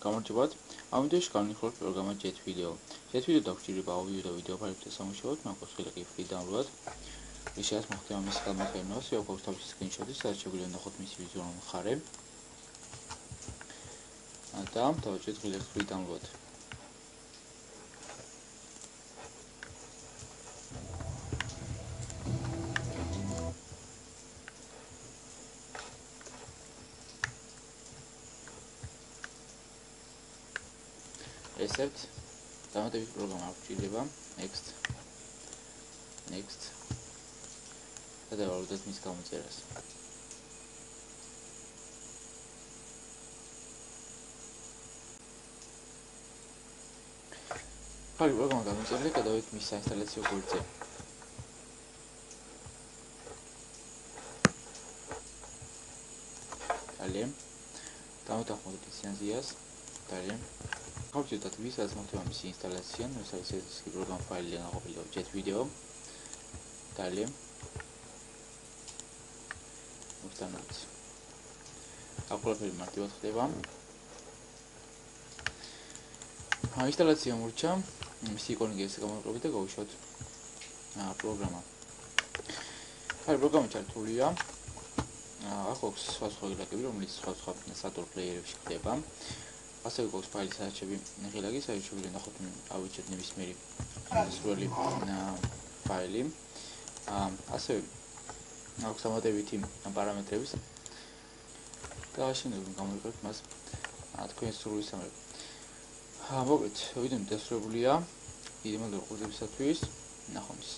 გამარჯობათ. ამ ვიდეოში განვიხილოთ პროგრამა Jet Video. Jet Video დაგჭირდება აუდიო და ვიდეო ფაილებზე სამუშაოდ, მაქვს ხელი კი დაუნლოდ. ისედაც მოხდება მის ხელმოწერნას, აქვს თავისი სკრინშოტი, სადაც შეგვიძლია ნახოთ მისი ვიზუალური მხარე. და დავჭერთ ღილებს free download. Recept დამატებით პროგრამა გვჭირდება next და დავაუბრუნდეთ მის გამოწერას. ხარი პროგრამა გამოწერილი, გადავიდეთ მის საინსტალაციო გვერდზე. Далее დავდახმოთ ლიცენზიას. Далее გავჭირდათ ვისაც მოხდება მისი ინსტალაცია, რასაც ეს პროგრამა ფაილი ნაყოფილი Jet Video. Далее უბრალოდ აკოლაფერი მარტივად ხდება. ინსტალაცია მურჩა, მისი იკონი ეს გამოვიყრებით და გავუშვათ პროგრამა. აი პროგრამა ჩართულია. აქვს სხვა ღილაკები, რომელიც სხვა სატურ პლეიერებში ხდება. ასევე გვაქვს ფაილის არჩევი ღილაკი, სადაც შეგვიძლია ნახოთ ავიჩეთ ნებისმიერი სრული ფაილი. ასევე აქვს დამატებითი პარამეტრები და შენობა გამოვიყრეთ მას თქვენ სრული სამრეკლო. მოკლედ, ვიდეო დასრულებულია. დიდი მადლობა ყურებისათვის. ნახვამდის.